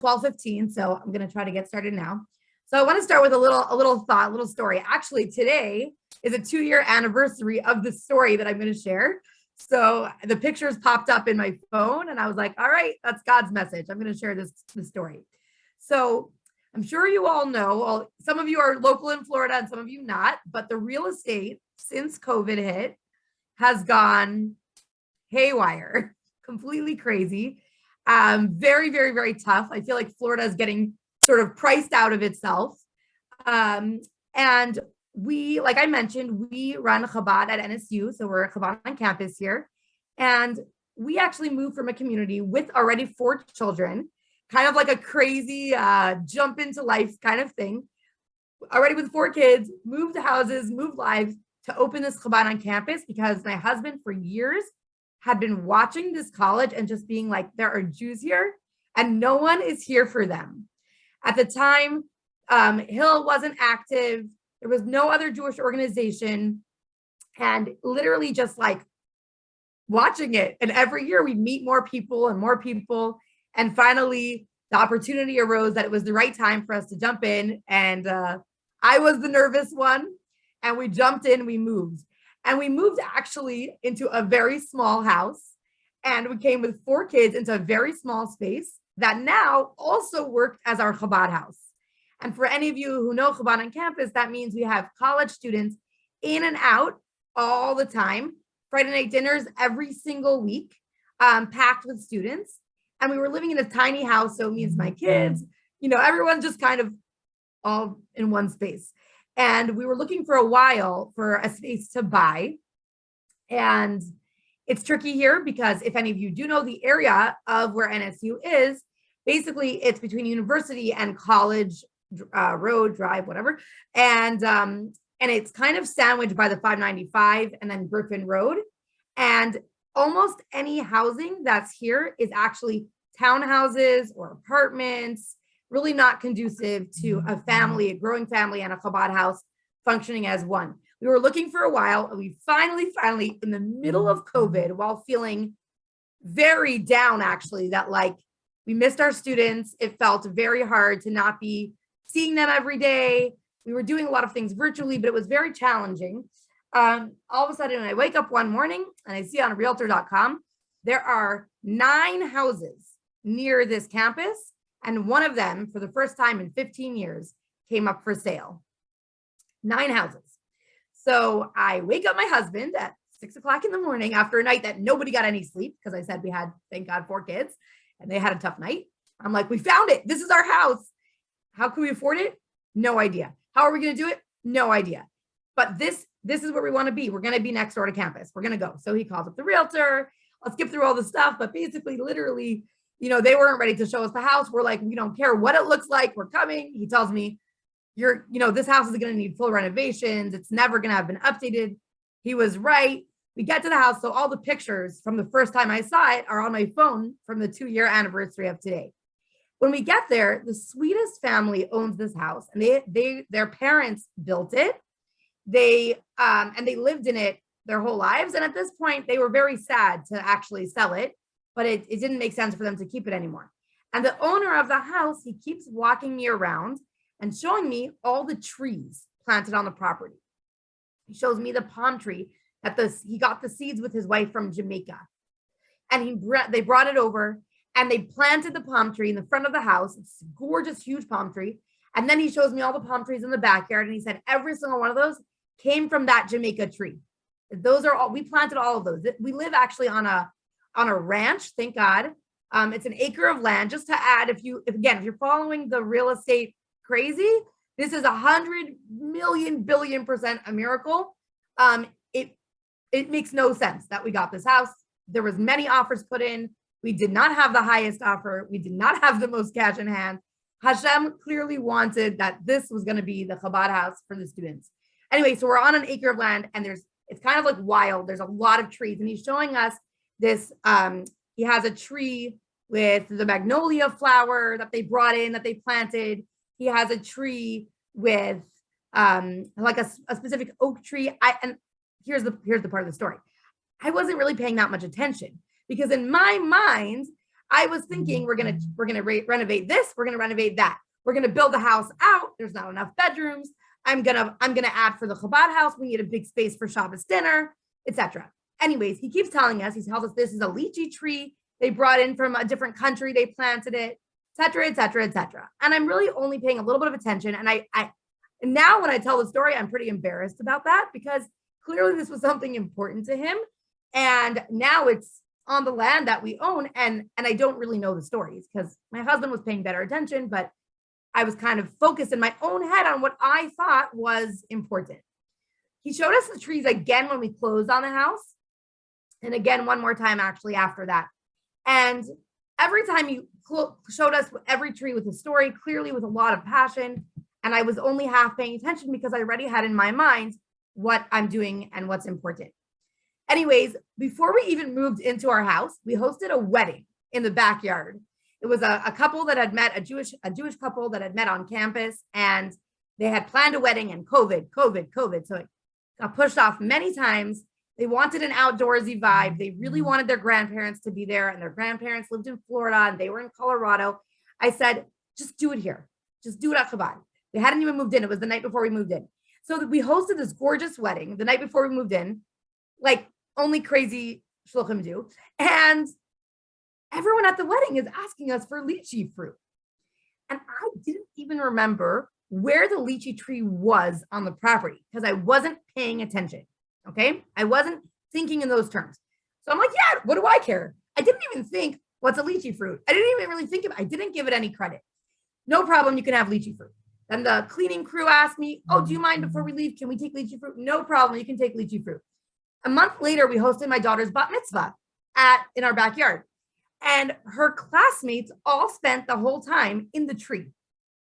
12:15, so I'm going to try to get started now. So I want to start with a little story. Actually, today is a 2-year anniversary of the story that I'm going to share. So the pictures popped up in my phone and I was like, all right, that's God's message. I'm going to share this story. So I'm sure you all know, well, some of you are local in Florida and some of you not, but the real estate since COVID hit has gone haywire, completely crazy. Very, very, very tough. I feel like Florida is getting sort of priced out of itself. And we, like I mentioned, we run Chabad at NSU. So we're a Chabad on campus here. And we actually moved from a community with already 4 children, kind of like a crazy jump into life kind of thing. Already with 4 kids, moved houses, moved lives to open this Chabad on campus because my husband for years had been watching this college and just being like, there are Jews here and no one is here for them. At the time, Hill wasn't active. There was no other Jewish organization, and literally just like watching it. And every year we meet more people and more people. And finally, the opportunity arose that it was the right time for us to jump in. And I was the nervous one. And we jumped in, we moved. And we moved actually into a very small house. And we came with 4 kids into a very small space that now also worked as our Chabad house. And for any of you who know Chabad on campus, that means we have college students in and out all the time, Friday night dinners every single week, packed with students. And we were living in a tiny house. So it means my kids, everyone's just kind of all in one space. And we were looking for a while for a space to buy. And it's tricky here because if any of you do know the area of where NSU is, basically it's between university and college road, drive, whatever. And it's kind of sandwiched by the 595 and then Griffin Road. And almost any housing that's here is actually townhouses or apartments, really not conducive to a family, a growing family, and a Chabad house functioning as one. We were looking for a while, and we finally, in the middle of COVID, while feeling very down, actually, that like we missed our students. It felt very hard to not be seeing them every day. We were doing a lot of things virtually, but it was very challenging. All of a sudden, I wake up one morning and I see on realtor.com, there are 9 houses near this campus. And one of them, for the first time in 15 years, came up for sale. 9 houses. So I wake up my husband at 6 o'clock in the morning after a night that nobody got any sleep because I said we had, thank God, 4 kids and they had a tough night. I'm like, we found it. This is our house. How can we afford it? No idea. How are we going to do it? No idea. But this is where we want to be. We're going to be next door to campus. We're going to go. So he calls up the realtor. I'll skip through all the stuff, but basically, literally, they weren't ready to show us the house. We're like, we don't care what it looks like. We're coming. He tells me, this house is going to need full renovations. It's never going to have been updated. He was right. We get to the house. So all the pictures from the first time I saw it are on my phone from the 2-year anniversary of today. When we get there, the sweetest family owns this house, and their parents built it. They lived in it their whole lives. And at this point, they were very sad to actually sell it, but it didn't make sense for them to keep it anymore. And the owner of the house, he keeps walking me around and showing me all the trees planted on the property. He shows me the palm tree that he got the seeds with his wife from Jamaica. And they brought it over and they planted the palm tree in the front of the house. It's a gorgeous, huge palm tree. And then he shows me all the palm trees in the backyard. And he said, every single one of those came from that Jamaica tree. Those are all, we planted all of those. We live actually on a ranch, thank God. It's an acre of land. Just to add, if you're following the real estate crazy, this is 100 million billion % a miracle. It makes no sense that we got this house. There was many offers put in. We did not have the highest offer. We did not have the most cash in hand. Hashem clearly wanted that this was going to be the Chabad house for the students. Anyway, so we're on an acre of land and it's kind of like wild. There's a lot of trees and he's showing us this. He has a tree with the magnolia flower that they brought in, that they planted. He has a tree with like a specific oak tree. And here's the part of the story. I wasn't really paying that much attention because in my mind, I was thinking we're gonna renovate this, we're gonna renovate that, we're gonna build the house out. There's not enough bedrooms. I'm gonna add for the Chabad house. We need a big space for Shabbos dinner, etc. Anyways, he keeps telling us. He tells us this is a lychee tree they brought in from a different country. They planted it, etc., etc., etc. And I'm really only paying a little bit of attention. And I now when I tell the story, I'm pretty embarrassed about that because clearly this was something important to him. And now it's on the land that we own. And I don't really know the stories because my husband was paying better attention, but I was kind of focused in my own head on what I thought was important. He showed us the trees again when we closed on the house. And again, one more time actually after that. And every time he showed us every tree with a story, clearly with a lot of passion. And I was only half paying attention because I already had in my mind what I'm doing and what's important. Anyways, before we even moved into our house, we hosted a wedding in the backyard. It was a couple that had met, a Jewish couple that had met on campus, and they had planned a wedding and COVID. So it got pushed off many times. They wanted an outdoorsy vibe. They really wanted their grandparents to be there, and their grandparents lived in Florida and they were in Colorado. I said, just do it here. Just do it at Chabad. They hadn't even moved in. It was the night before we moved in. So we hosted this gorgeous wedding the night before we moved in, like only crazy shluchim do. And everyone at the wedding is asking us for lychee fruit. And I didn't even remember where the lychee tree was on the property because I wasn't paying attention. Okay. I wasn't thinking in those terms. So I'm like, yeah, what do I care? I didn't even think what's a lychee fruit. I didn't even really think of it. I didn't give it any credit. No problem. You can have lychee fruit. Then the cleaning crew asked me, oh, do you mind before we leave? Can we take lychee fruit? No problem. You can take lychee fruit. A month later, we hosted my daughter's bat mitzvah in our backyard. And her classmates all spent the whole time in the tree,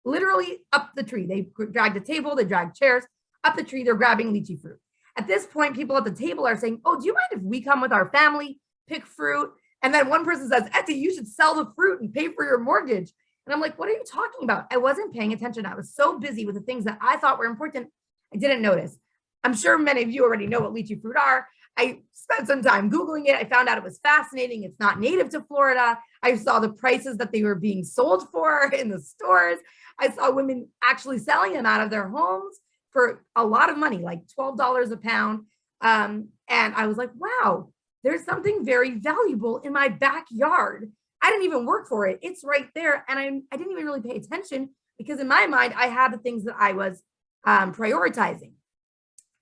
literally up the tree. They dragged a table, they dragged chairs up the tree. They're grabbing lychee fruit. At this point, people at the table are saying, oh, do you mind if we come with our family, pick fruit? And then one person says, Etty, you should sell the fruit and pay for your mortgage. And I'm like, what are you talking about? I wasn't paying attention. I was so busy with the things that I thought were important. I didn't notice. I'm sure many of you already know what lychee fruit are. I spent some time Googling it. I found out it was fascinating. It's not native to Florida. I saw the prices that they were being sold for in the stores. I saw women actually selling them out of their homes for a lot of money, like $12 a pound. And I was like, wow, there's something very valuable in my backyard. I didn't even work for it. It's right there. And I didn't even really pay attention because in my mind, I had the things that I was prioritizing.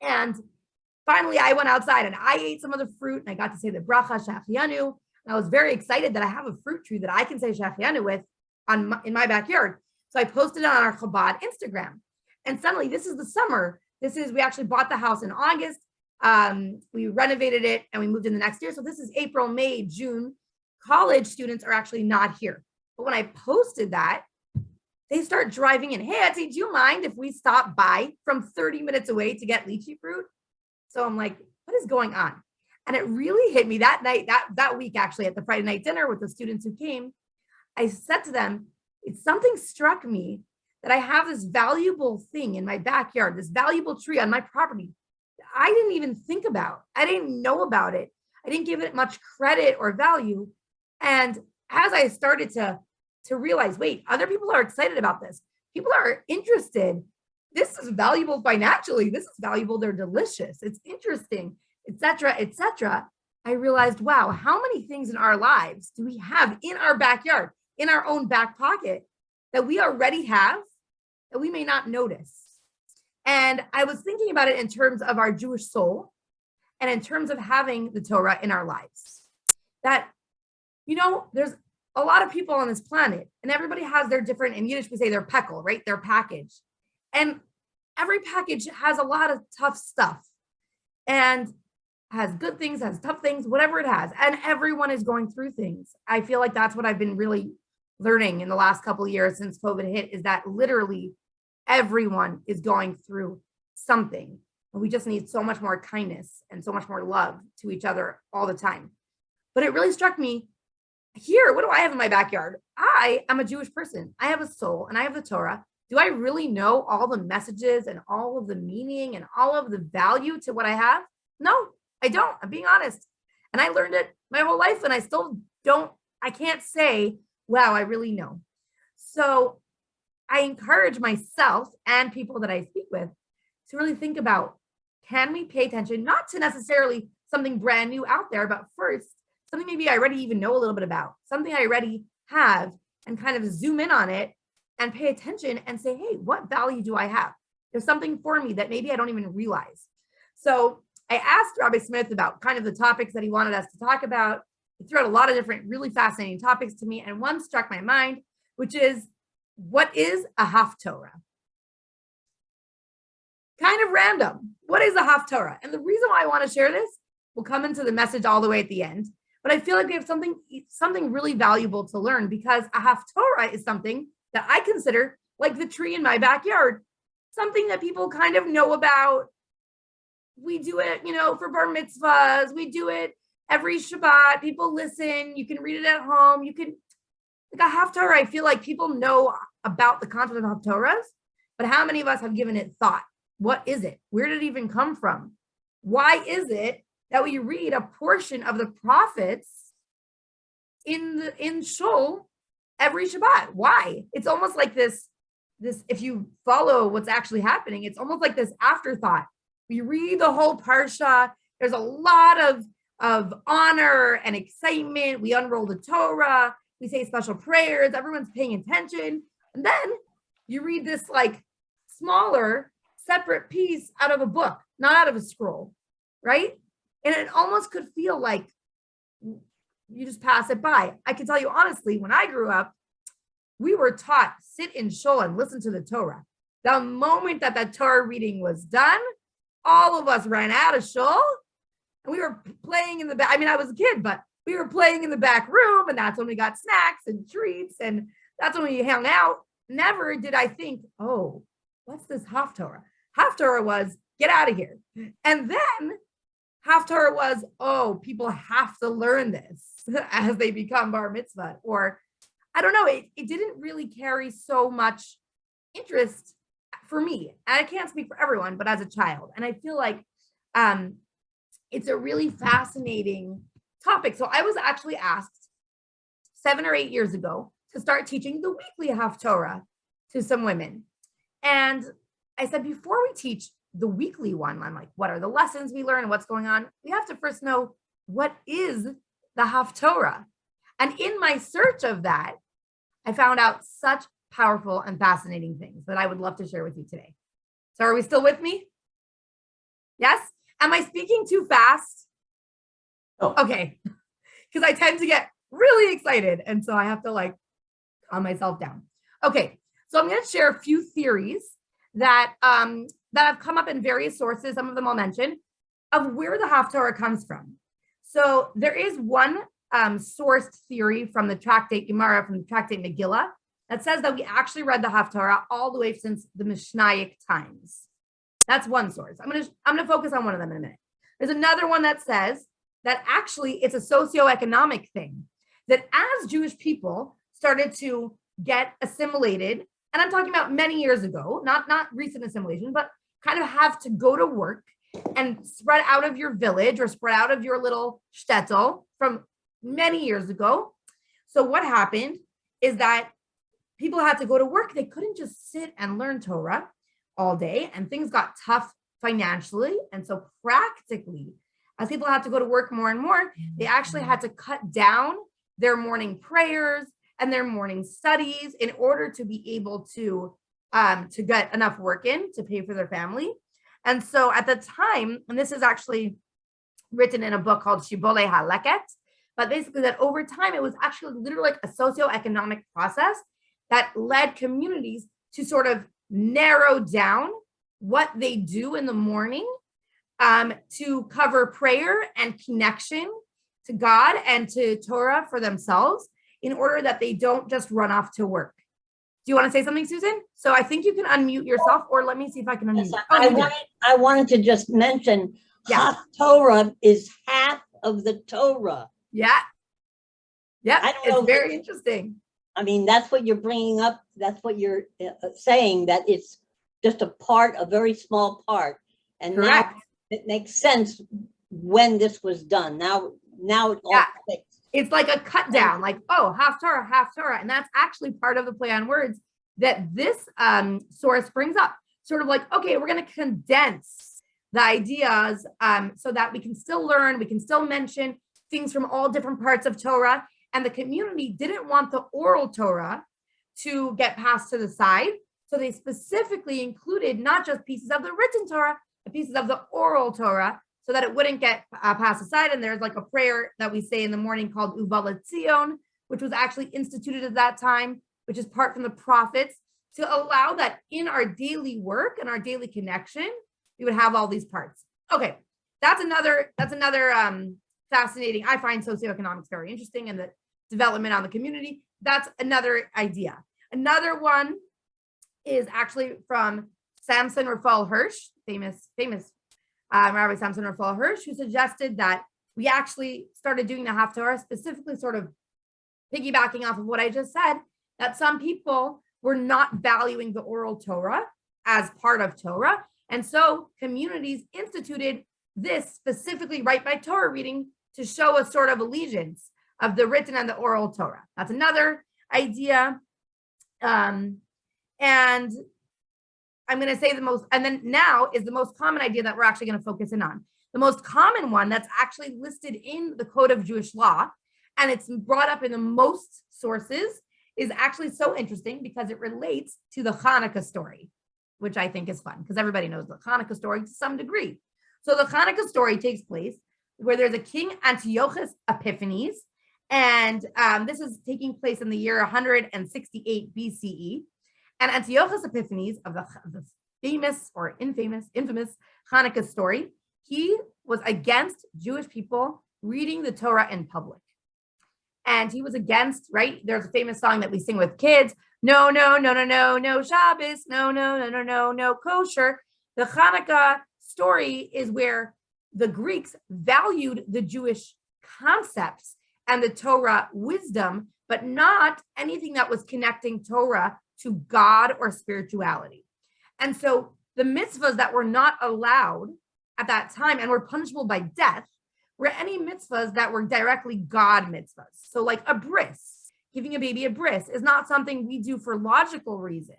And finally, I went outside and I ate some of the fruit and I got to say the bracha Shachianu. And I was very excited that I have a fruit tree that I can say Shachianu with in my backyard. So I posted it on our Chabad Instagram. And suddenly, this is the summer. We actually bought the house in August. We renovated it and we moved in the next year. So this is April, May, June. College students are actually not here. But when I posted that, they start driving in. Hey, Etty, do you mind if we stop by from 30 minutes away to get lychee fruit? So I'm like, what is going on? And it really hit me that night, that week, actually, at the Friday night dinner with the students who came. I said to them, something struck me that I have this valuable thing in my backyard, this valuable tree on my property that I didn't even think about. I didn't know about it. I didn't give it much credit or value. And as I started to realize, wait, other people are excited about this. People are interested. This is valuable financially. This is valuable. They're delicious. It's interesting, etc., etc. I realized, wow, how many things in our lives do we have in our backyard, in our own back pocket that we already have that we may not notice? And I was thinking about it in terms of our Jewish soul and in terms of having the Torah in our lives. That, there's a lot of people on this planet and everybody has their different, in Yiddish we say their pekel, right? Their package. And every package has a lot of tough stuff and has good things, has tough things, whatever it has. And everyone is going through things. I feel like that's what I've been really learning in the last couple of years since COVID hit, is that literally everyone is going through something. And we just need so much more kindness and so much more love to each other all the time. But it really struck me here. What do I have in my backyard? I am a Jewish person. I have a soul and I have the Torah. Do I really know all the messages and all of the meaning and all of the value to what I have? No, I don't. I'm being honest. And I learned it my whole life and I still don't I can't say, wow, I really know. So I encourage myself and people that I speak with to really think about, can we pay attention, not to necessarily something brand new out there, but first, something maybe I already even know a little bit about, something I already have, and kind of zoom in on it and pay attention and say, hey, what value do I have? There's something for me that maybe I don't even realize. So I asked Rabbi Smith about kind of the topics that he wanted us to talk about. He threw out a lot of different really fascinating topics to me, and one struck my mind, which is, what is a Haftorah? Kind of random. What is a Haftorah? And the reason why I want to share this will come into the message all the way at the end. But I feel like we have something really valuable to learn, because a Haftorah is something that I consider like the tree in my backyard, something that people kind of know about. We do it, for bar mitzvahs. We do it every Shabbat. People listen. You can read it at home. You can, like a Haftarah, I feel like people know about the concept of Haftorahs, but how many of us have given it thought? What is it? Where did it even come from? Why is it that we read a portion of the prophets in Shul every Shabbat? Why? It's almost like this, if you follow what's actually happening, it's almost like this afterthought. We read the whole parsha. There's a lot of honor and excitement. We unroll the Torah. We say special prayers. Everyone's paying attention. And then you read this like smaller, separate piece out of a book, not out of a scroll, right? And it almost could feel like you just pass it by. I can tell you honestly, when I grew up, we were taught, sit in shul and listen to the Torah. The moment that the Torah reading was done, all of us ran out of shul and we were playing in the back. I mean, I was a kid, but we were playing in the back room, and that's when we got snacks and treats, and that's when we hung out. Never did I think, oh, what's this Haftorah? Haftorah was, get out of here. And then Haftarah was, oh, people have to learn this as they become bar mitzvah. Or I don't know, it didn't really carry so much interest for me. And I can't speak for everyone, but as a child. And I feel like it's a really fascinating topic. So I was actually asked 7 or 8 years ago to start teaching the weekly Haftorah to some women. And I said, before we teach the weekly one, I'm like, what are the lessons we learn? What's going on? We have to first know, what is the Haftorah? And in my search of that, I found out such powerful and fascinating things that I would love to share with you today. So are we still with me? Yes? Am I speaking too fast? Oh. Okay. Because I tend to get really excited. And so I have to like calm myself down. Okay. So I'm going to share a few theories that have come up in various sources. Some of them I'll mention, of where the Haftarah comes from. So there is one sourced theory from the tractate Gemara, from the tractate Megillah, that says that we actually read the Haftarah all the way since the Mishnaic times. That's one source. I'm gonna focus on one of them in a minute. There's another one that says that actually it's a socioeconomic thing, that as Jewish people started to get assimilated, and I'm talking about many years ago, not recent assimilation, but kind of have to go to work and spread out of your village or spread out of your little shtetl from many years ago. So what happened is that people had to go to work. They couldn't just sit and learn Torah all day, and things got tough financially. And so practically, as people had to go to work more and more, they actually had to cut down their morning prayers and their morning studies in order to be able to get enough work in to pay for their family. And so at the time, and this is actually written in a book called Shibbolei HaLeket, but basically that over time, it was actually literally like a socioeconomic process that led communities to sort of narrow down what they do in the morning to cover prayer and connection to God and to Torah for themselves, in order that they don't just run off to work. Do you want to say something, Susan? So I think you can unmute yourself, or let me see if I can unmute. Yes, I wanted to just mention, yeah. Haftorah is half of the Torah. Yeah. Yeah, it's very interesting. I mean, that's what you're bringing up. That's what you're saying, that it's just a very small part. And correct. Now it makes sense when this was done. Now it all fits. It's like a cut down, like, oh, Haftarah, Haftarah. And that's actually part of the play on words that this source brings up. Sort of like, okay, we're going to condense the ideas so that we can still learn, we can still mention things from all different parts of Torah. And the community didn't want the oral Torah to get passed to the side. So they specifically included not just pieces of the written Torah, but pieces of the oral Torah, so that it wouldn't get passed aside. And there's like a prayer that we say in the morning called Uva L'Tzion, which was actually instituted at that time, which is part from the prophets, to allow that in our daily work and our daily connection, we would have all these parts. Okay, that's another fascinating. I find socioeconomics very interesting and the development on the community. That's another idea. Another one is actually from Samson Raphael Hirsch, famous Rabbi Samson Raphael Hirsch, who suggested that we actually started doing the Haftarah, specifically sort of piggybacking off of what I just said, that some people were not valuing the oral Torah as part of Torah. And so communities instituted this specifically right by Torah reading to show a sort of allegiance of the written and the oral Torah. That's another idea. And I'm going to say and then now is the most common idea that we're actually going to focus in on. The most common one that's actually listed in the Code of Jewish Law, and it's brought up in the most sources, is actually so interesting because it relates to the Hanukkah story, which I think is fun because everybody knows the Hanukkah story to some degree. So the Hanukkah story takes place where there's a king Antiochus Epiphanes, and this is taking place in the year 168 BCE. And Antiochus Epiphanes, of the famous or infamous Hanukkah story, he was against Jewish people reading the Torah in public. And he was against, right? There's a famous song that we sing with kids. No, no, no, no, no, no Shabbos. No, no, no, no, no, no kosher. The Hanukkah story is where the Greeks valued the Jewish concepts and the Torah wisdom, but not anything that was connecting Torah to God or spirituality. And so the mitzvahs that were not allowed at that time and were punishable by death were any mitzvahs that were directly God mitzvahs. So like a bris, giving a baby a bris is not something we do for logical reason.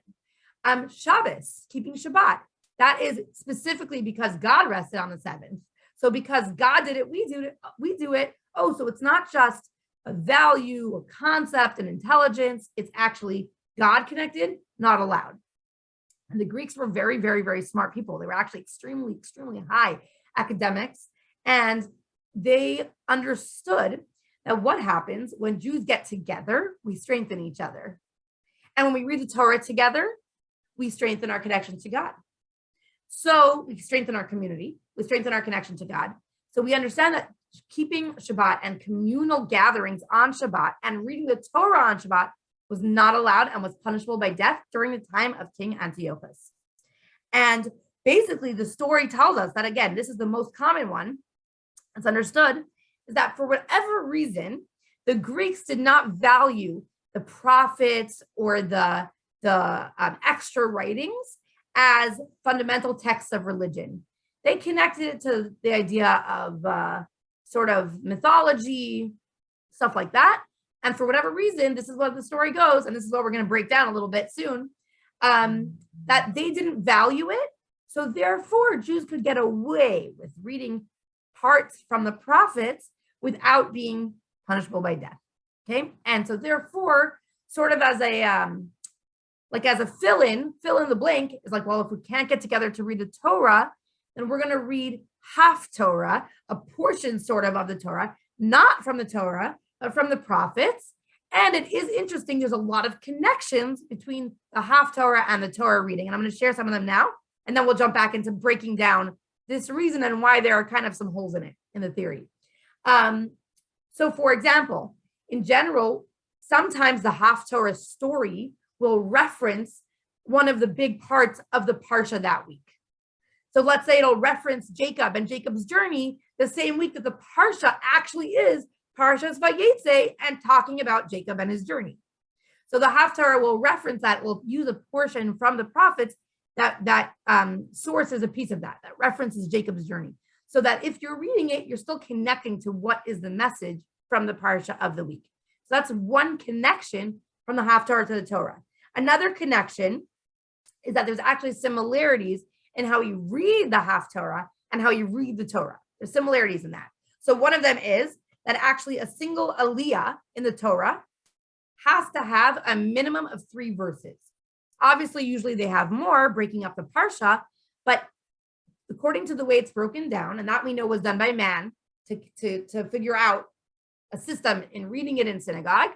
Shabbos, keeping Shabbat, that is specifically because God rested on the seventh. So because God did it, we do it. Oh, so it's not just a value, a concept, an intelligence. It's actually God connected, not allowed. And the Greeks were very, very, very smart people. They were actually extremely, extremely high academics. And they understood that what happens when Jews get together, we strengthen each other. And when we read the Torah together, we strengthen our connection to God. So we strengthen our community, we strengthen our connection to God. So we understand that keeping Shabbat and communal gatherings on Shabbat and reading the Torah on Shabbat was not allowed and was punishable by death during the time of King Antiochus. And basically the story tells us that, again, this is the most common one. It's understood is that for whatever reason, the Greeks did not value the prophets or the extra writings as fundamental texts of religion. They connected it to the idea of sort of mythology, stuff like that. And for whatever reason, this is what the story goes, and this is what we're going to break down a little bit soon, that they didn't value it. So therefore, Jews could get away with reading parts from the prophets without being punishable by death. Okay. And so therefore, sort of as a fill in the blank is like, well, if we can't get together to read the Torah, then we're going to read Haftorah, a portion sort of the Torah, not from the Torah, but from the prophets. And it is interesting. There's a lot of connections between the Haftarah and the Torah reading. And I'm going to share some of them now. And then we'll jump back into breaking down this reason and why there are kind of some holes in it, in the theory. So for example, in general, sometimes the Haftarah story will reference one of the big parts of the Parsha that week. So let's say it'll reference Jacob and Jacob's journey the same week that the Parsha actually is Parshas Vayetze and talking about Jacob and his journey. So the Haftarah will reference that, will use a portion from the prophets that sources a piece of that references Jacob's journey. So that if you're reading it, you're still connecting to what is the message from the parsha of the week. So that's one connection from the Haftarah to the Torah. Another connection is that there's actually similarities in how you read the Haftarah and how you read the Torah. There's similarities in that. So one of them is that actually a single aliyah in the Torah has to have a minimum of 3 verses. Obviously, usually they have more, breaking up the parsha, but according to the way it's broken down, and that we know was done by man to figure out a system in reading it in synagogue,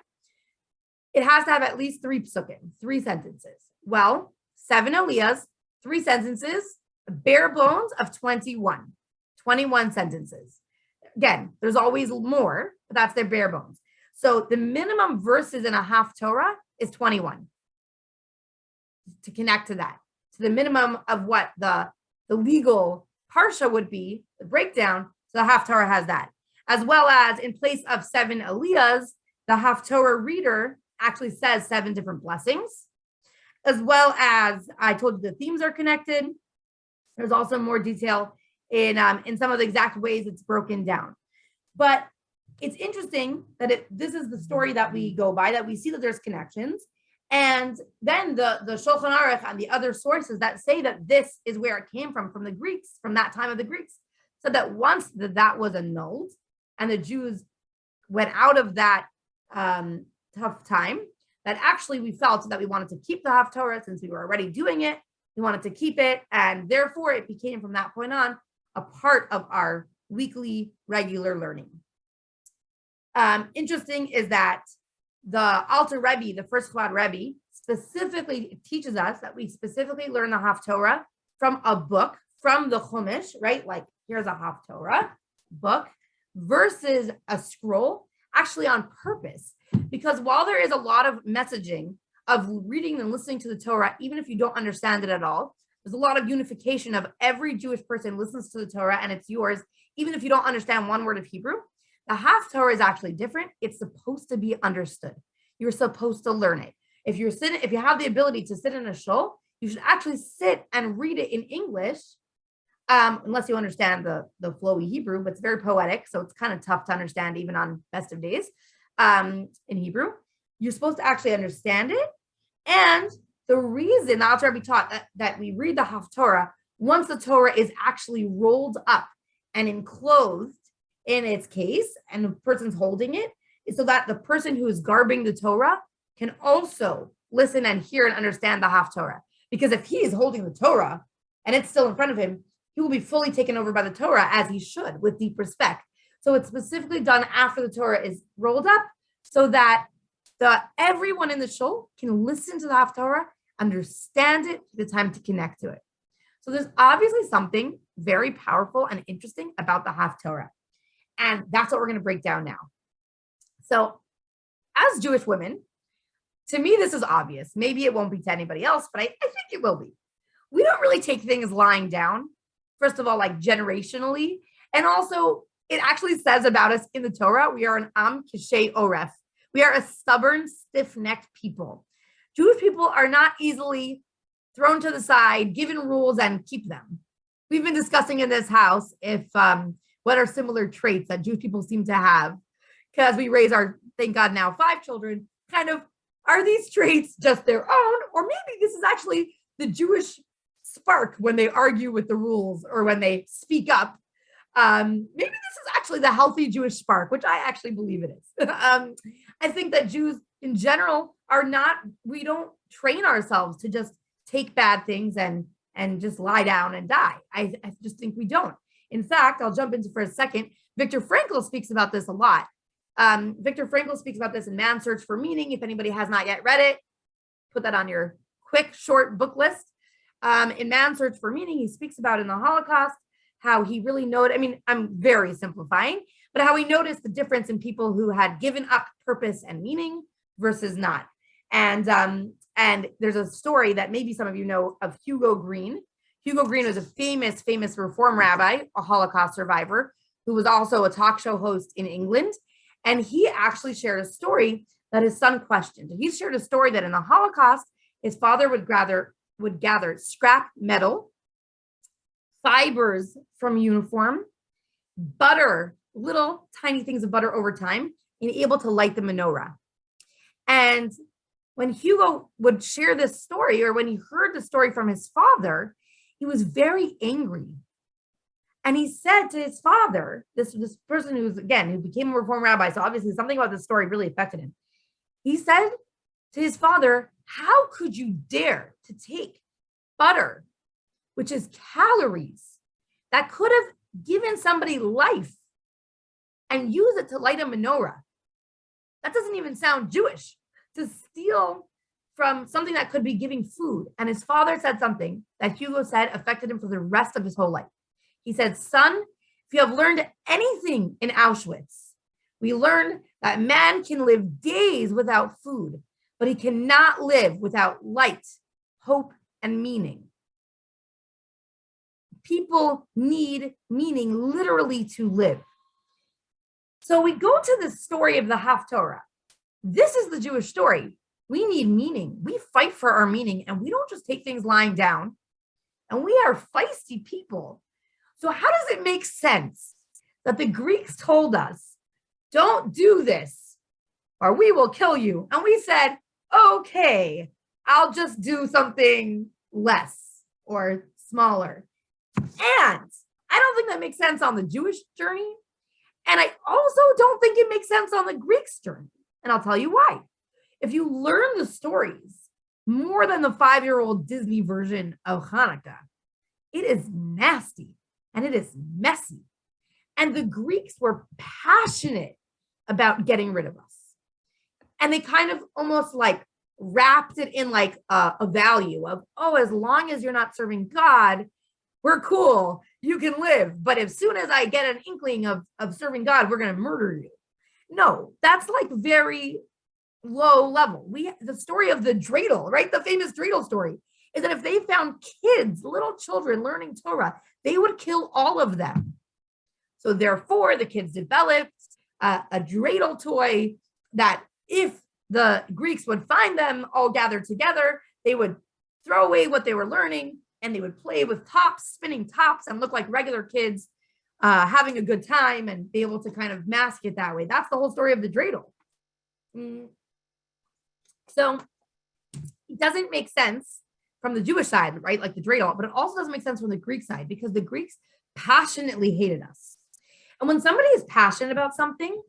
it has to have at least 3 psukim, 3 sentences. Well, 7 aliyahs, 3 sentences, bare bones of 21 sentences. Again, there's always more, but that's their bare bones. So the minimum verses in a Haftorah is 21. To connect to that, to the minimum of what the legal parsha would be, the breakdown. So the Haftarah has that, as well as in place of 7 aliyahs, the Haftarah reader actually says 7 different blessings, as well as I told you the themes are connected. There's also more detail in some of the exact ways it's broken down. But it's interesting that this is the story that we go by, that we see that there's connections. And then the Shulchan Aruch and the other sources that say that this is where it came from the Greeks, from that time of the Greeks, said that once that was annulled and the Jews went out of that tough time, that actually we felt that we wanted to keep the Haftorah since we were already doing it. We wanted to keep it, and therefore it became from that point on a part of our weekly regular learning. Interesting is that the Alter Rebbe, the first Chabad Rebbe, specifically teaches us that we specifically learn the Haftorah from a book, from the Chumash, right? Like here's a Haftorah book versus a scroll, actually on purpose. Because while there is a lot of messaging of reading and listening to the Torah, even if you don't understand it at all, there's a lot of unification of every Jewish person listens to the Torah and it's yours, even if you don't understand one word of Hebrew. The Haftarah is actually different. It's supposed to be understood. You're supposed to learn it. If you have the ability to sit in a shul, you should actually sit and read it in English, unless you understand the flowy Hebrew, but it's very poetic, so it's kind of tough to understand even on best of days in Hebrew. You're supposed to actually understand it. And the reason the Alter Rebbe taught that we read the Haftarah once the Torah is actually rolled up and enclosed in its case, and the person's holding it, is so that the person who is garbing the Torah can also listen and hear and understand the Haftarah. Because if he is holding the Torah and it's still in front of him, he will be fully taken over by the Torah, as he should, with deep respect. So it's specifically done after the Torah is rolled up, so that everyone in the shul can listen to the Haftarah, understand it, the time to connect to it. So there's obviously something very powerful and interesting about the Haftarah. And that's what we're going to break down now. So as Jewish women, to me, this is obvious. Maybe it won't be to anybody else, but I think it will be. We don't really take things lying down. First of all, like generationally. And also, it actually says about us in the Torah, we are an am kishei oref. We are a stubborn, stiff-necked people. Jewish people are not easily thrown to the side, given rules, and keep them. We've been discussing in this house what are similar traits that Jewish people seem to have, because we raise our, thank God now, 5 children. Kind of, are these traits just their own? Or maybe this is actually the Jewish spark when they argue with the rules or when they speak up. Maybe this is actually the healthy Jewish spark, which I actually believe it is. I think that Jews in general we don't train ourselves to just take bad things and just lie down and die. I just think we don't. In fact, I'll jump into for a second. Viktor Frankl speaks about this a lot. Viktor Frankl speaks about this in Man's Search for Meaning. If anybody has not yet read it, put that on your quick, short book list. In Man's Search for Meaning, he speaks about in the Holocaust, how he really noted, I mean, I'm very simplifying, but how he noticed the difference in people who had given up purpose and meaning versus not. And there's a story that maybe some of you know of Hugo Green. Hugo Green was a famous Reform rabbi, a Holocaust survivor, who was also a talk show host in England. And he actually shared a story that his son questioned. He shared a story that in the Holocaust, his father would gather scrap metal, fibers from uniform, butter, little tiny things of butter over time, and able to light the menorah. And when Hugo would share this story, or when he heard the story from his father, he was very angry. And he said to his father, this person who became a Reform rabbi, so obviously something about this story really affected him. He said to his father, how could you dare to take butter, which is calories, that could have given somebody life, and use it to light a menorah? That doesn't even sound Jewish, to steal from something that could be giving food. And his father said something that Hugo said affected him for the rest of his whole life. He said, son, if you have learned anything in Auschwitz, we learned that man can live days without food, but he cannot live without light, hope, and meaning. People need meaning literally to live. So we go to the story of the Haftorah. This is the Jewish story. We need meaning. We fight for our meaning, and we don't just take things lying down. And we are feisty people. So how does it make sense that the Greeks told us, don't do this, or we will kill you? And we said, okay, I'll just do something less or smaller. And I don't think that makes sense on the Jewish journey. And I also don't think it makes sense on the Greeks' journey. And I'll tell you why. If you learn the stories more than the 5-year-old Disney version of Hanukkah, it is nasty and it is messy. And the Greeks were passionate about getting rid of us. And they kind of almost like wrapped it in like a value of, oh, as long as you're not serving God, we're cool, you can live. But as soon as I get an inkling of serving God, we're going to murder you. No, that's like very low level. The story of the Dreidel, right? The famous Dreidel story is that if they found kids, little children learning Torah, they would kill all of them. So therefore, the kids developed a Dreidel toy that if the Greeks would find them all gathered together, they would throw away what they were learning and they would play with tops, spinning tops, and look like regular kids having a good time and be able to kind of mask it that way. That's the whole story of the Dreidel. So it doesn't make sense from the Jewish side, right? Like the Dreidel, but it also doesn't make sense from the Greek side because the Greeks passionately hated us. And when somebody is passionate about something,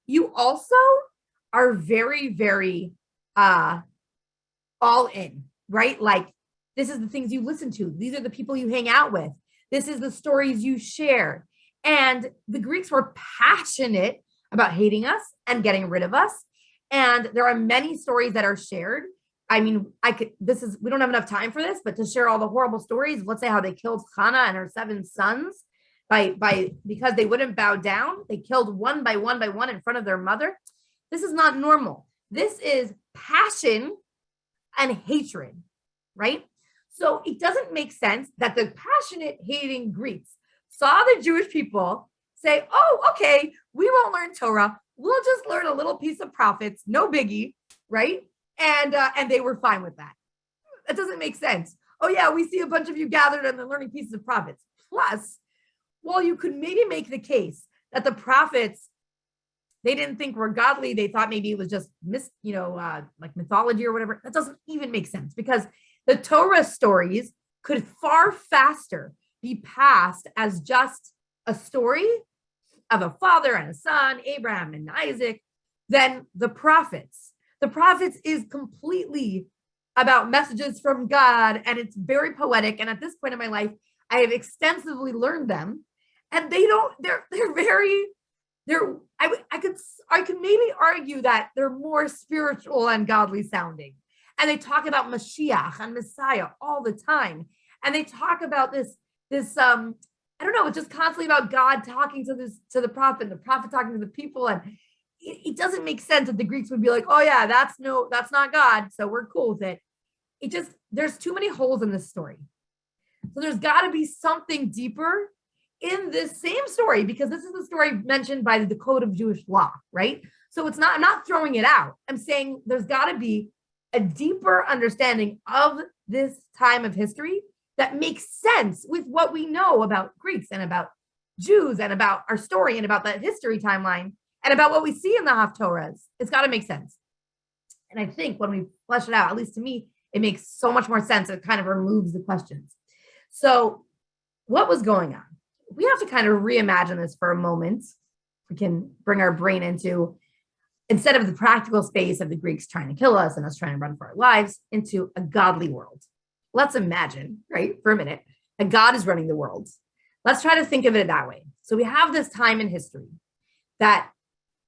you also are very, very all in, right? Like this is the things you listen to. These are the people you hang out with. This is the stories you share. And the Greeks were passionate about hating us and getting rid of us. And there are many stories that are shared. I mean, we don't have enough time for this, but to share all the horrible stories, let's say how they killed Hannah and her 7 sons because they wouldn't bow down. They killed one by one in front of their mother. This is not normal. This is passion and hatred, right? So it doesn't make sense that the passionate hating Greeks saw the Jewish people say, oh, okay, we won't learn Torah. We'll just learn a little piece of prophets, no biggie, right? And they were fine with that. That doesn't make sense. Oh yeah, we see a bunch of you gathered and they're learning pieces of prophets. Plus, well, you could maybe make the case that the prophets, they didn't think were godly. They thought maybe it was just like mythology or whatever. That doesn't even make sense because the Torah stories could far faster be passed as just a story of a father and a son, Abraham and Isaac, than the prophets. The prophets is completely about messages from God, and it's very poetic. And at this point in my life, I have extensively learned them, and they're I could maybe argue that they're more spiritual and godly sounding. And they talk about Mashiach and Messiah all the time. And they talk about this I don't know, it's just constantly about God talking to the prophet, and the prophet talking to the people. And it doesn't make sense that the Greeks would be like, oh yeah, that's not God, so we're cool with it. There's too many holes in this story. So there's got to be something deeper in this same story, because this is the story mentioned by the Code of Jewish Law, right? So I'm not throwing it out. I'm saying there's got to be a deeper understanding of this time of history that makes sense with what we know about Greeks and about Jews and about our story and about that history timeline. and about what we see in the Haftorahs. It's got to make sense. And I think when we flesh it out, at least to me, it makes so much more sense. It kind of removes the questions. So what was going on? We have to kind of reimagine this for a moment. We can bring our brain into, instead of the practical space of the Greeks trying to kill us and us trying to run for our lives, into a godly world. Let's imagine, right, for a minute, that God is running the world. Let's try to think of it that way. So we have this time in history that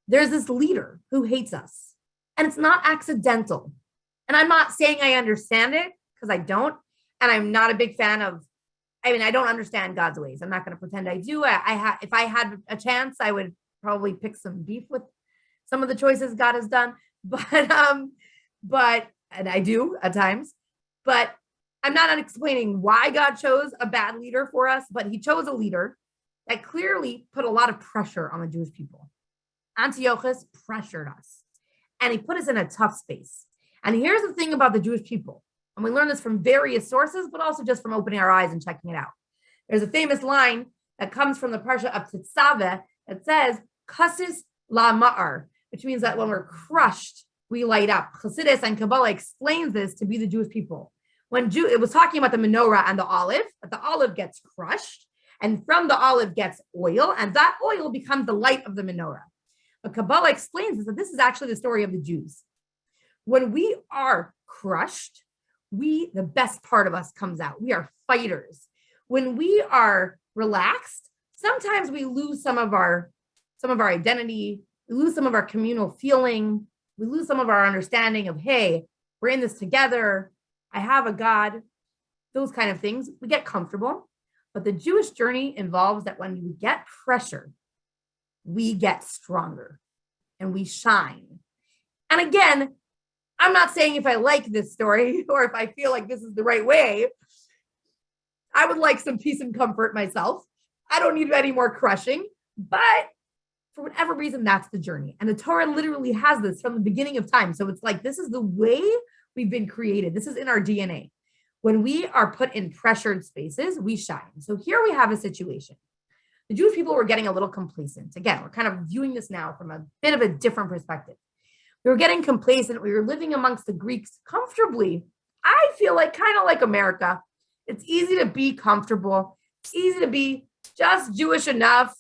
there's this leader who hates us, and it's not accidental. And I'm not saying I understand it, because I don't, and I'm not a big fan of, I don't understand God's ways. I'm not going to pretend I do. If I had a chance, I would probably pick some beef with some of the choices God has done, but and I do at times, but I'm not explaining why God chose a bad leader for us, but he chose a leader that clearly put a lot of pressure on the Jewish people. Antiochus pressured us, and he put us in a tough space. And here's the thing about the Jewish people, and we learn this from various sources, but also just from opening our eyes and checking it out. There's a famous line that comes from the Parsha of Tetzaveh that says, Kasis la ma'ar, which means that when we're crushed, we light up. Chassidus and Kabbalah explains this to be the Jewish people. It was talking about the menorah and the olive, but the olive gets crushed, and from the olive gets oil, and that oil becomes the light of the menorah. But Kabbalah explains this, that this is actually the story of the Jews. When we are crushed, the best part of us comes out. We are fighters. When we are relaxed, sometimes we lose some of our identity. We lose some of our communal feeling. We lose some of our understanding of, hey, we're in this together. I have a God, those kind of things. We get comfortable. But the Jewish journey involves that when we get pressure, we get stronger and we shine. And again, I'm not saying if I like this story or if I feel like this is the right way. I would like some peace and comfort myself. I don't need any more crushing, but for whatever reason, that's the journey. And the Torah literally has this from the beginning of time. So it's like, this is the way we've been created. This is in our DNA. When we are put in pressured spaces, we shine. So here we have a situation. The Jewish people were getting a little complacent. Again, we're kind of viewing this now from a bit of a different perspective. We were getting complacent. We were living amongst the Greeks comfortably. I feel like kind of like America. It's easy to be comfortable. It's easy to be just Jewish enough.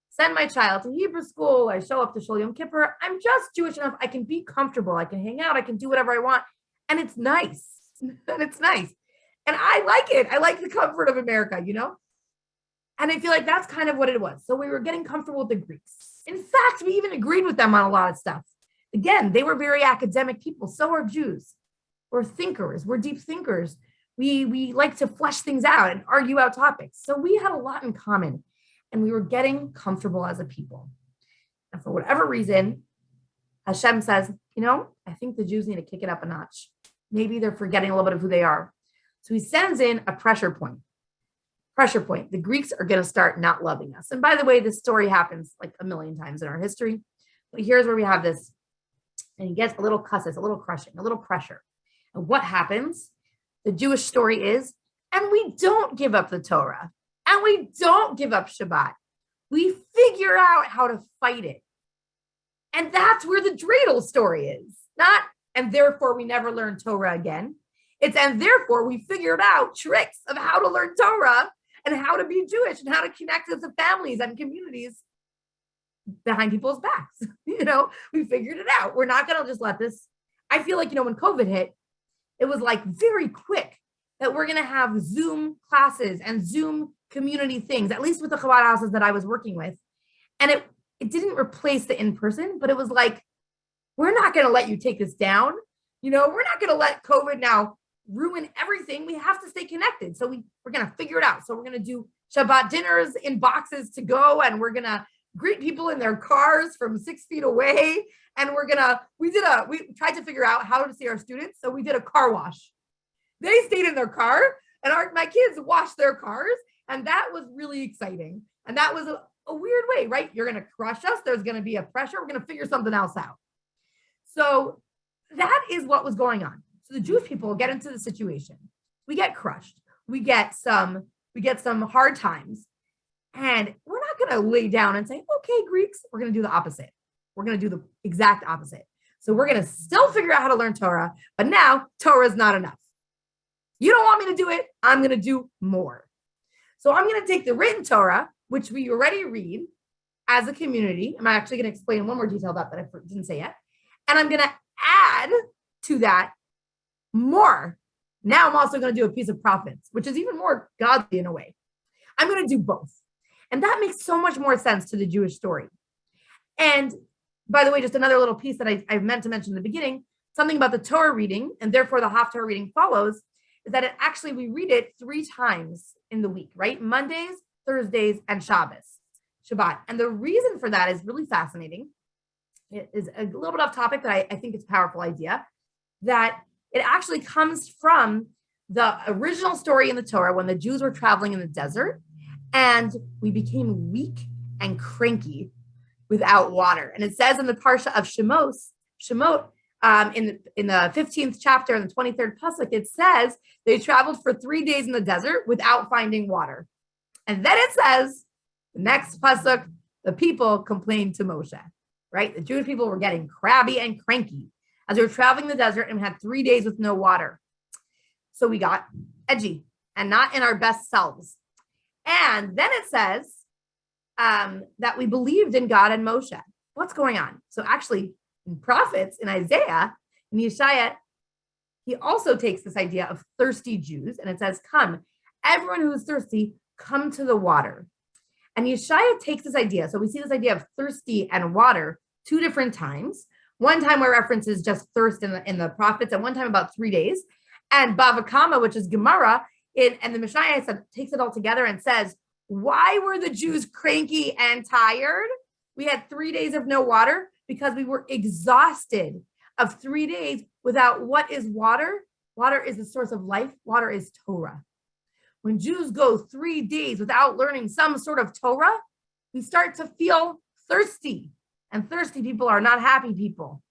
Send my child to Hebrew school. I show up to Shul Yom Kippur. I'm just Jewish enough. I can be comfortable. I can hang out. I can do whatever I want. And it's nice. And it's nice. And I like it. I like the comfort of America, you know? And I feel like that's kind of what it was. So we were getting comfortable with the Greeks. In fact, we even agreed with them on a lot of stuff. Again, they were very academic people. So are Jews. We're thinkers. We're deep thinkers. We like to flesh things out and argue out topics. So we had a lot in common. And we were getting comfortable as a people. And for whatever reason, Hashem says, I think the Jews need to kick it up a notch. Maybe they're forgetting a little bit of who they are. So he sends in a pressure point. Pressure point. The Greeks are going to start not loving us. And by the way, this story happens like a million times in our history. But here's where we have this. And he gets a little cusses, a little crushing, a little pressure. And what happens? The Jewish story is, and we don't give up the Torah. And we don't give up Shabbat. We figure out how to fight it. And that's where the Dreidel story is. Not, and therefore we never learn Torah again. It's, and therefore we figured out tricks of how to learn Torah and how to be Jewish and how to connect with the families and communities behind people's backs. We figured it out. We're not going to just let this. I feel like, when COVID hit, it was like very quick that we're going to have Zoom classes and Zoom community things, at least with the Chabad houses that I was working with. And it didn't replace the in-person, but it was like, we're not going to let you take this down. We're not going to let COVID now ruin everything. We have to stay connected. So we're going to figure it out. So we're going to do Shabbat dinners in boxes to go. And we're going to greet people in their cars from 6 feet away. And we tried to figure out how to see our students. So we did a car wash. They stayed in their car and my kids washed their cars. And that was really exciting. And that was a weird way, right? You're going to crush us. There's going to be a pressure. We're going to figure something else out. So that is what was going on. So the Jewish people get into the situation. We get crushed. We get some hard times. And we're not going to lay down and say, okay, Greeks, we're going to do the opposite. we're going to do the exact opposite. So we're going to still figure out how to learn Torah, but now Torah is not enough. You don't want me to do it. I'm going to do more. So I'm going to take the written Torah, which we already read as a community. I'm actually going to explain one more detail about that I didn't say yet. And I'm going to add to that more. Now I'm also going to do a piece of prophets, which is even more godly in a way. I'm going to do both. And that makes so much more sense to the Jewish story. And by the way, just another little piece that I meant to mention in the beginning, something about the Torah reading, and therefore the Haftarah reading follows, is that we read it 3 times in the week, right? Mondays, Thursdays, and Shabbat. And the reason for that is really fascinating. It is a little bit off topic, but I think it's a powerful idea, that it actually comes from the original story in the Torah when the Jews were traveling in the desert and we became weak and cranky without water. And it says in the Parsha of Shemot, in the 15th chapter and the 23rd pasuk, it says they traveled for 3 days in the desert without finding water. And then it says, the next pasuk, the people complained to Moshe, right? The Jewish people were getting crabby and cranky as we were traveling the desert and had 3 days with no water. So we got edgy and not in our best selves. And then it says that we believed in God and Moshe. What's going on? So actually, in prophets, in Isaiah, in Yeshaya, he also takes this idea of thirsty Jews, and it says, come, everyone who is thirsty, come to the water. And Yeshaya takes this idea. So we see this idea of thirsty and water 2 different times. One time where references just thirst in the prophets, and one time about 3 days. And Bava Kama, which is Gemara, and the Mishnah takes it all together and says, why were the Jews cranky and tired? We had 3 days of no water because we were exhausted of 3 days without what is water? Water is the source of life. Water is Torah. When Jews go 3 days without learning some sort of Torah, we start to feel thirsty. And thirsty people are not happy people.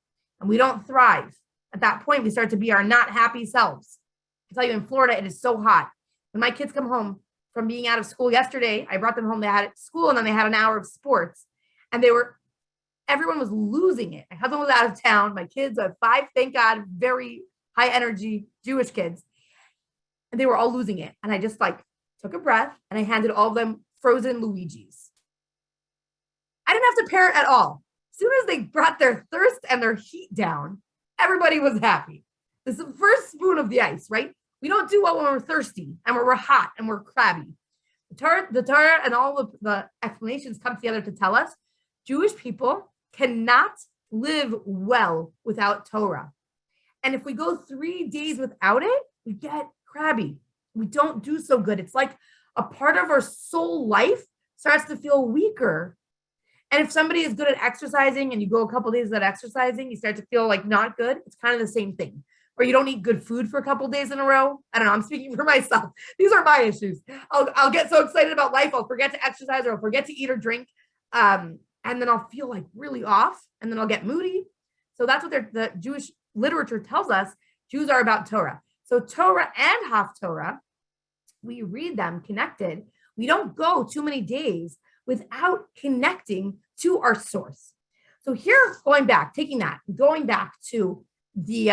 And we don't thrive. At that point, we start to be our not happy selves. I tell you, in Florida, it is so hot. When my kids come home from being out of school yesterday, I brought them home. They had school and then they had an hour of sports. And everyone was losing it. My husband was out of town. My kids are 5, thank God, very high energy Jewish kids. And they were all losing it. And I just took a breath and I handed all of them frozen Luigi's. I didn't have to parent at all. As soon as they brought their thirst and their heat down, everybody was happy. This is the first spoon of the ice, right? We don't do well when we're thirsty and when we're hot and we're crabby. The Torah and all the explanations come together to tell us Jewish people cannot live well without Torah. And if we go 3 days without it, we get crabby. We don't do so good. It's like a part of our soul life starts to feel weaker. And if somebody is good at exercising and you go a couple of days without exercising, you start to feel not good. It's kind of the same thing. Or you don't eat good food for a couple of days in a row. I don't know. I'm speaking for myself. These are my issues. I'll get so excited about life. I'll forget to exercise or I'll forget to eat or drink. And then I'll feel really off and then I'll get moody. So that's what the Jewish literature tells us. Jews are about Torah. So Torah and Haftorah, we read them connected. We don't go too many days without connecting to our source. So here, going back to we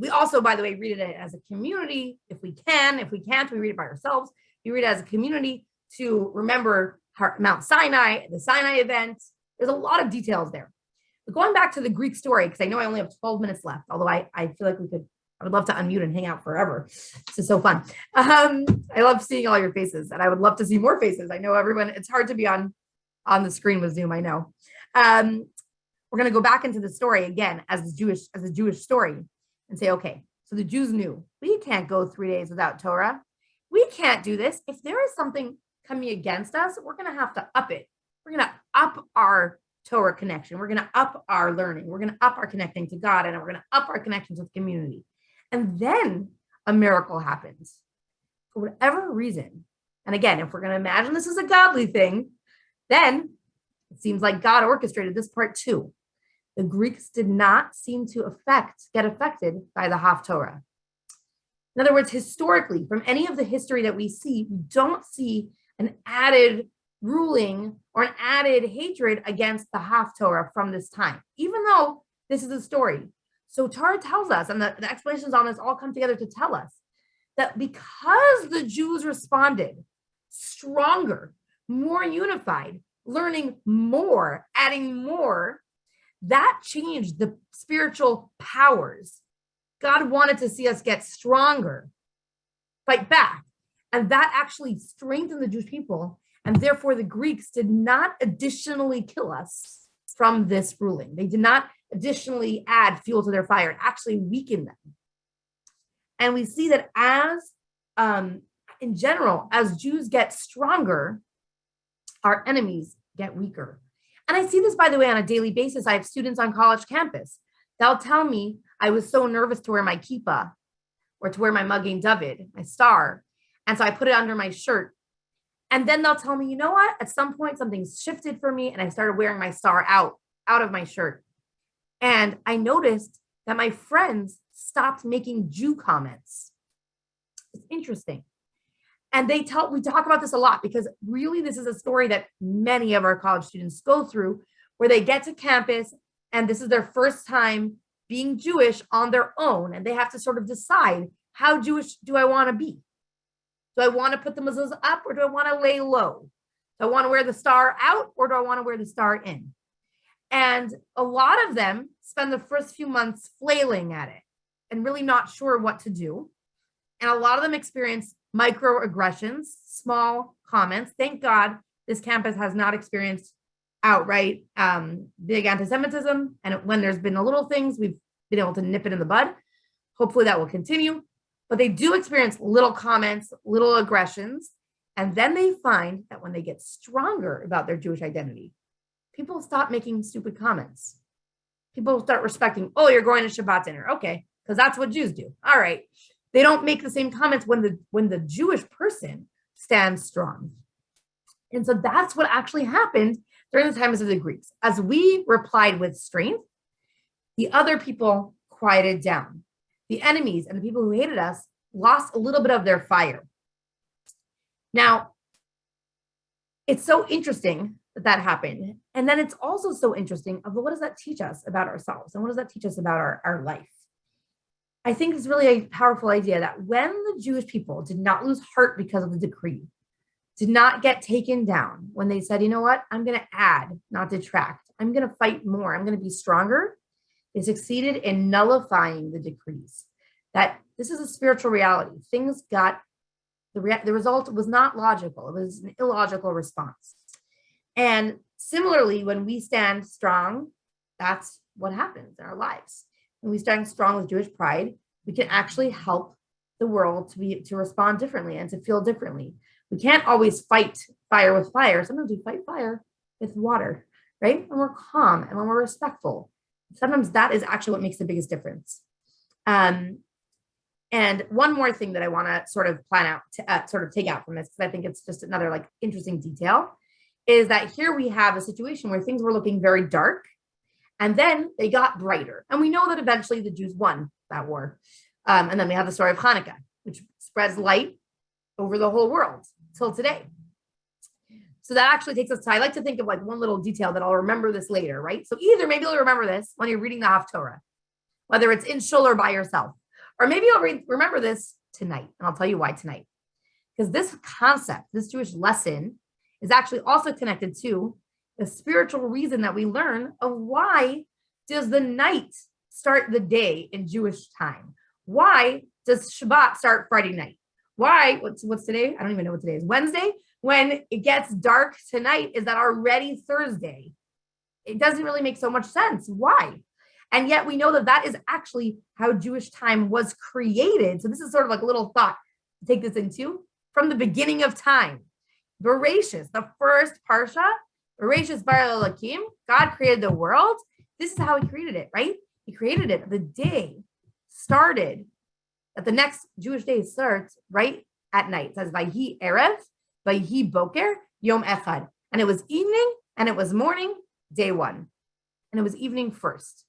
also, by the way, read it as a community if we can. If we can't, we read it by ourselves. We read it as a community to remember Mount Sinai, the Sinai event. There's a lot of details there. But going back to the Greek story, because I know I only have 12 minutes left, although I feel like I would love to unmute and hang out forever. This is so fun. I love seeing all your faces and I would love to see more faces. I know everyone, it's hard to be on the screen with Zoom, I know. We're going to go back into the story again as a Jewish story and say, okay, so the Jews knew we can't go 3 days without Torah. We can't do this. If there is something coming against us, we're going to have to up it. We're going to up our Torah connection. We're going to up our learning. We're going to up our connecting to God, and we're going to up our connections with community. And then a miracle happens for whatever reason. And again, if we're going to imagine this is a godly thing, then it seems like God orchestrated this part too. The Greeks did not seem to get affected by the Haftorah. In other words, historically, from any of the history that we see, we don't see an added ruling or an added hatred against the Haftorah from this time, even though this is a story. So Torah tells us, and the explanations on this all come together to tell us that because the Jews responded stronger, more unified, learning more, adding more, that changed the spiritual powers. God wanted to see us get stronger, fight back. And that actually strengthened the Jewish people. And therefore, the Greeks did not additionally kill us from this ruling. They did not additionally add fuel to their fire. It actually weakened them. And we see that as, in general, as Jews get stronger, our enemies get weaker. And I see this, by the way, on a daily basis. I have students on college campus. They'll tell me, I was so nervous to wear my kippah or to wear my Magen David, my star. And so I put it under my shirt. And then they'll tell me, you know what? At some point, something shifted for me and I started wearing my star out of my shirt. And I noticed that my friends stopped making Jew comments. It's interesting. And we talk about this a lot because really this is a story that many of our college students go through where they get to campus and this is their first time being Jewish on their own. And they have to sort of decide, how Jewish do I want to be? Do I want to put the mezuzah up or do I want to lay low? Do I want to wear the star out or do I want to wear the star in? And a lot of them spend the first few months flailing at it and really not sure what to do. And a lot of them experience microaggressions, small comments. Thank God this campus has not experienced outright big anti-Semitism. And when there's been a little things, we've been able to nip it in the bud. Hopefully that will continue. But they do experience little comments, little aggressions. And then they find that when they get stronger about their Jewish identity, people stop making stupid comments. People start respecting, oh, you're going to Shabbat dinner. Okay, because that's what Jews do. All right. They don't make the same comments when the Jewish person stands strong. And so that's what actually happened during the times of the Greeks. As we replied with strength, the other people quieted down. The enemies and the people who hated us lost a little bit of their fire. Now, it's so interesting that happened. And then it's also so interesting of what does that teach us about ourselves? And what does that teach us about our life? I think it's really a powerful idea that when the Jewish people did not lose heart because of the decree, did not get taken down, when they said, you know what, I'm going to add, not detract. I'm going to fight more. I'm going to be stronger. They succeeded in nullifying the decrees. That this is a spiritual reality. Things got, the result was not logical. It was an illogical response. And similarly, when we stand strong, that's what happens in our lives. When we stand strong with Jewish pride, we can actually help the world to respond differently and to feel differently. We can't always fight fire with fire. Sometimes we fight fire with water, right? When we're calm and when we're respectful. Sometimes that is actually what makes the biggest difference. And one more thing that I want to sort of plan out, to sort of take out from this, because I think it's just another like interesting detail, is that here we have a situation where things were looking very dark, and then they got brighter. And we know that eventually the Jews won that war. And then we have the story of Hanukkah, which spreads light over the whole world till today. So that actually takes us to, I like to think of like one little detail that I'll remember this later, right? So either maybe you'll remember this when you're reading the Haftorah, whether it's in shul or by yourself, or maybe you'll remember this tonight. And I'll tell you why tonight. Because this concept, this Jewish lesson is actually also connected to the spiritual reason that we learn of why does the night start the day in Jewish time? Why does Shabbat start Friday night? Why, what's today? I don't even know what today is. Wednesday? When it gets dark tonight, is that already Thursday? It doesn't really make so much sense. Why? And yet we know that that is actually how Jewish time was created. So this is sort of like a little thought to take this into from the beginning of time. Bereshis, the first parsha, Bereshis bara Elokim, God created the world. This is how he created it, right? He created it. The day started, that the next Jewish day starts right at night. It says, Vayhi Erev, Vayhi Boker, Yom Echad. And it was evening and it was morning, day one. And it was evening first.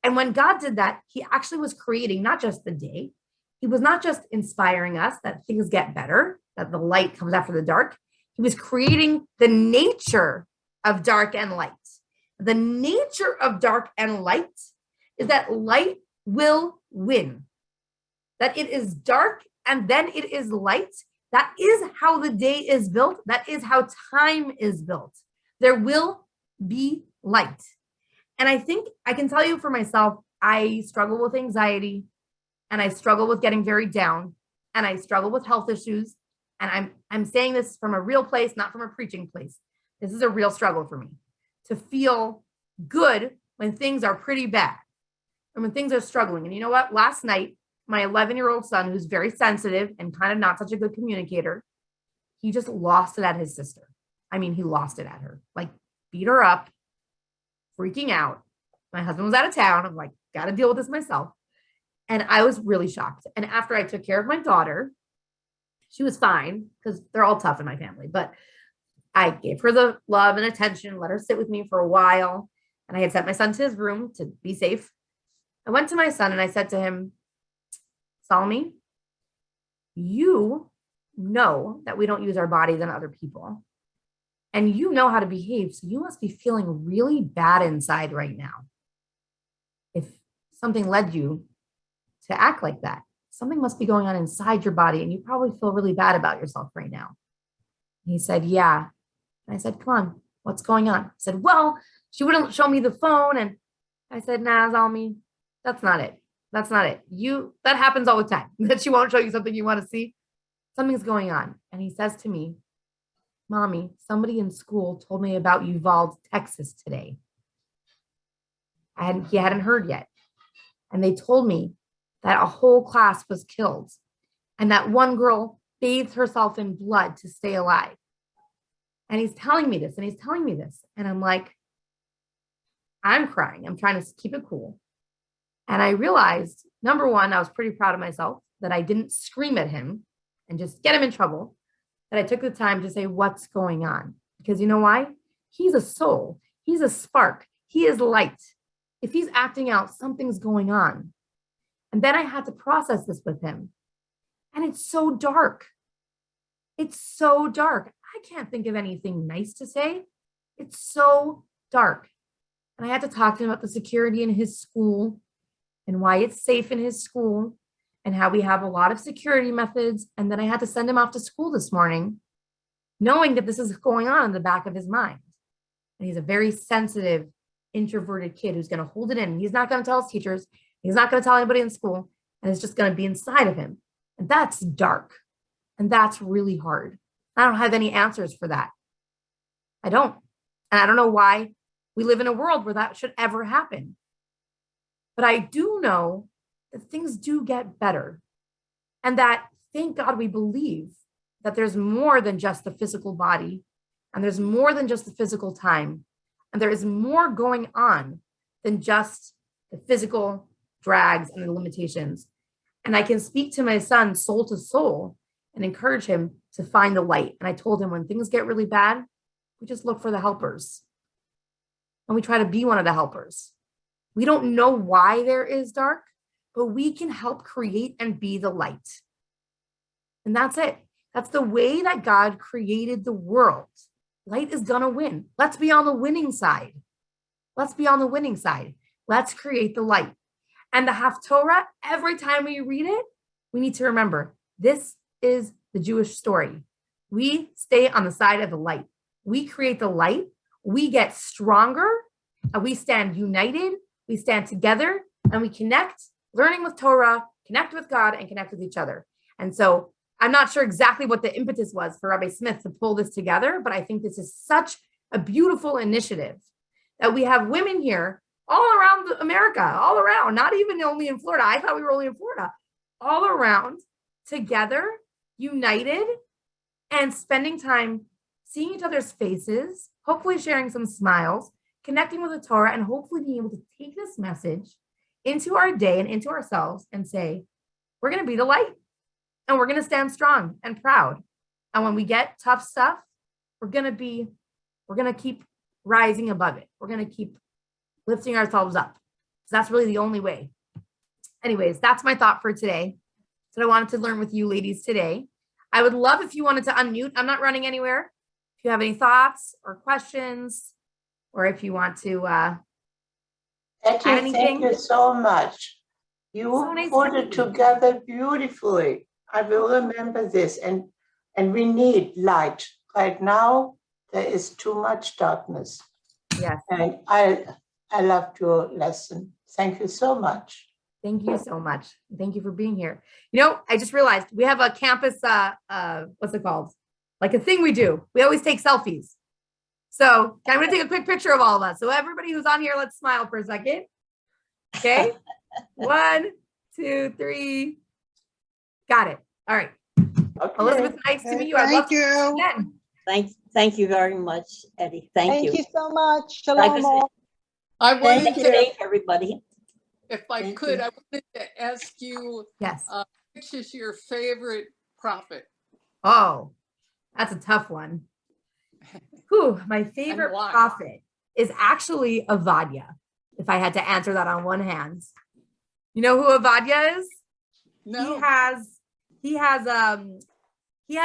And when God did that, he actually was creating not just the day. He was not just inspiring us that things get better, that the light comes after the dark. He was creating the nature of dark and light. The nature of dark and light is that light will win. That it is dark and then it is light. That is how the day is built. That is how time is built. There will be light. And I think I can tell you for myself, I struggle with anxiety and I struggle with getting very down and I struggle with health issues. And I'm saying this from a real place, not from a preaching place. This is a real struggle for me to feel good when things are pretty bad and when things are struggling. And you know what? Last night, my 11-year-old son, who's very sensitive and kind of not such a good communicator, he just lost it at his sister. I mean, he lost it at her, like beat her up, freaking out. My husband was out of town. I'm like, got to deal with this myself. And I was really shocked. And after I took care of my daughter, she was fine because they're all tough in my family. But I gave her the love and attention, let her sit with me for a while. And I had sent my son to his room to be safe. I went to my son and I said to him, Salmi, you know that we don't use our bodies on other people. And you know how to behave. So you must be feeling really bad inside right now. If something led you to act like that, something must be going on inside your body. And you probably feel really bad about yourself right now. And he said, yeah. And I said, come on, what's going on? He said, well, she wouldn't show me the phone. And I said, nah, Zalmi, that's not it. That's not it. That happens all the time, that she won't show you something you want to see. Something's going on. And he says to me, Mommy, somebody in school told me about Uvalde, Texas today. He hadn't heard yet. And they told me that a whole class was killed and that one girl bathed herself in blood to stay alive. And he's telling me this and he's telling me this. And I'm like, I'm crying. I'm trying to keep it cool. And I realized, number one, I was pretty proud of myself that I didn't scream at him and just get him in trouble, that I took the time to say, what's going on? Because you know why? He's a soul. He's a spark. He is light. If he's acting out, something's going on. And then I had to process this with him. And it's so dark. It's so dark. I can't think of anything nice to say. It's so dark. And I had to talk to him about the security in his school and why it's safe in his school and how we have a lot of security methods. And then I had to send him off to school this morning, knowing that this is going on in the back of his mind. And he's a very sensitive, introverted kid who's going to hold it in. He's not going to tell his teachers. He's not going to tell anybody in school. And it's just going to be inside of him. And that's dark. And that's really hard. I don't have any answers for that. I don't. And I don't know why we live in a world where that should ever happen. But I do know that things do get better. And that, thank God, we believe that there's more than just the physical body. And there's more than just the physical time. And there is more going on than just the physical drags and the limitations. And I can speak to my son soul to soul and encourage him to find the light. And I told him when things get really bad, we just look for the helpers. And we try to be one of the helpers. We don't know why there is dark, but we can help create and be the light. And that's it. That's the way that God created the world. Light is going to win. Let's be on the winning side. Let's be on the winning side. Let's create the light. And the Haftorah, every time we read it, we need to remember this is the Jewish story. We stay on the side of the light. We create the light. We get stronger and we stand united. We stand together and we connect, learning with Torah, connect with God, and connect with each other. And so I'm not sure exactly what the impetus was for Rabbi Smith to pull this together, but I think this is such a beautiful initiative that we have women here all around America, all around, not even only in Florida. I thought we were only in Florida, all around, together, united, and spending time seeing each other's faces, hopefully sharing some smiles, connecting with the Torah, and hopefully being able to take this message into our day and into ourselves and say, we're going to be the light and we're going to stand strong and proud. And when we get tough stuff, we're going to keep rising above it. We're going to keep lifting ourselves up. So that's really the only way. Anyways, that's my thought for today. That's what I wanted to learn with you ladies today. I would love if you wanted to unmute. I'm not running anywhere. you have any thoughts or questions, or if you want to Etty, add anything. thank you so much. You So nice put to it meet you. together beautifully. I will remember this, and we need light. Right now, there is too much darkness. Yes. And I loved your lesson. Thank you so much. Thank you so much. Thank you for being here. You know, I just realized we have a campus, what's it called? Like a thing we do. We always take selfies. So I'm going to take a quick picture of all of us. So everybody who's on here, let's smile for a second. Okay. 1, 2, 3. Got it. All right. Okay. Elizabeth, nice to meet you. I'd love to meet you again. Thank you very much, Etty. Thank you. Thank you so much. Like I Shalom. said, all. I Thank wanted you, to, everybody. if I Thank could, you. I wanted to ask you, Yes. which is your favorite prophet? Oh, that's a tough one. Whew, my favorite why? prophet is actually Avadia, if I had to answer that on one hand. You know who Avadia is? No. He has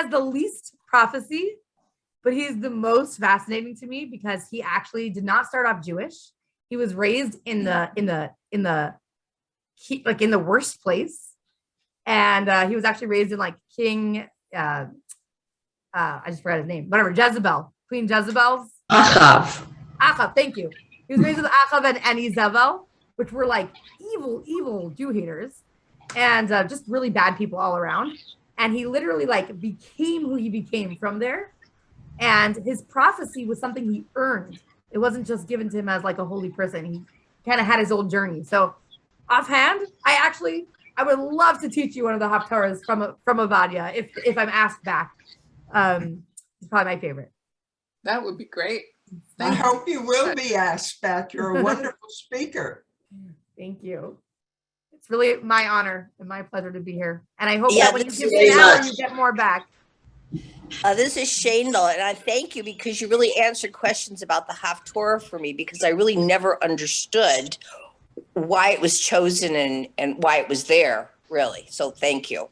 the least prophecy, but he's the most fascinating to me because he actually did not start off Jewish. He was raised in the worst place. And he was actually raised in like King I just forgot his name. Whatever, Jezebel, Queen Jezebel's. Achav, thank you. He was raised with Achav and Izebel, which were like evil Jew haters, and just really bad people all around. And he literally like became who he became from there. And his prophecy was something he earned. It wasn't just given to him as like a holy person. He kind of had his old journey. So offhand, I would love to teach you one of the Haftorahs from Avadia if I'm asked back. It's probably my favorite. That would be great. I hope you will be asked back. You're a wonderful speaker. Thank you. It's really my honor and my pleasure to be here. And I hope Yeah, that when you this give is me an very hour, much. you get more back. This is Shandel, and I thank you because you really answered questions about the Haftorah for me, because I really never understood why it was chosen and why it was there, really. So thank you.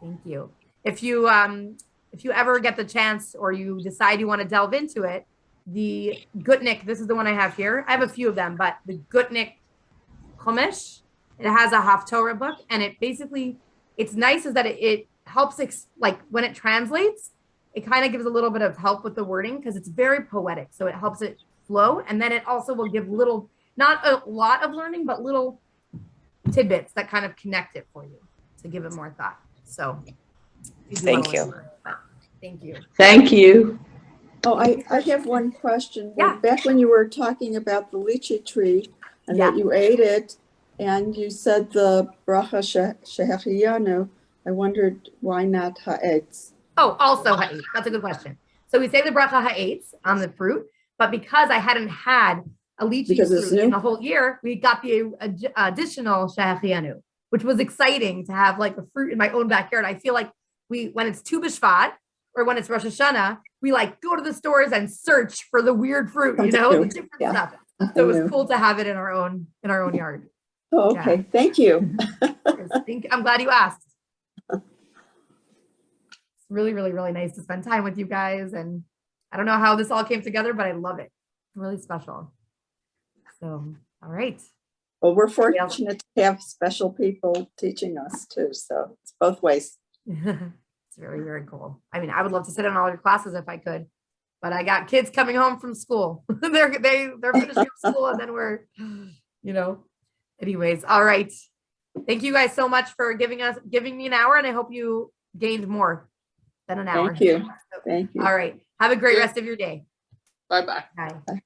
Thank you. If you ever get the chance or you decide you want to delve into it, the Gutnick, this is the one I have here. I have a few of them, but the Gutnick Chumash, it has a Haftorah book, and it basically, it's nice is that it helps, like when it translates, it kind of gives a little bit of help with the wording because it's very poetic. So it helps it flow. And then it also will give little, not a lot of learning, but little tidbits that kind of connect it for you to give it more thought. So if do Thank wanna you. learn more, but thank you. Thank you. Oh, I have one question. Yeah. Back when you were talking about the lychee tree and that you ate it and you said the bracha shehechiyanu, I wondered why not ha'etz? Oh, also ha'etz. That's a good question. So we say the bracha ha'etz on the fruit, but because I hadn't had a lychee fruit in the whole year, we got the additional shehechiyanu, which was exciting to have like a fruit in my own backyard. I feel like when it's Tu B'Shvat or when it's Rosh Hashanah, we like go to the stores and search for the weird fruit, you know, the different stuff. So it was cool to have it in our own yard. Oh, okay. Thank you. I'm glad you asked. It's really, really, really nice to spend time with you guys. And I don't know how this all came together, but I love it. It's really special. So, all right. Well, we're fortunate to have special people teaching us too. So it's both ways. It's very, very cool. I mean, I would love to sit in all your classes if I could, but I got kids coming home from school. they're finishing up school, and then we're, anyways. All right. Thank you guys so much for giving me an hour, and I hope you gained more than an hour. Thank you. Thank you. All right. Have a great rest of your day. Bye-bye. Bye.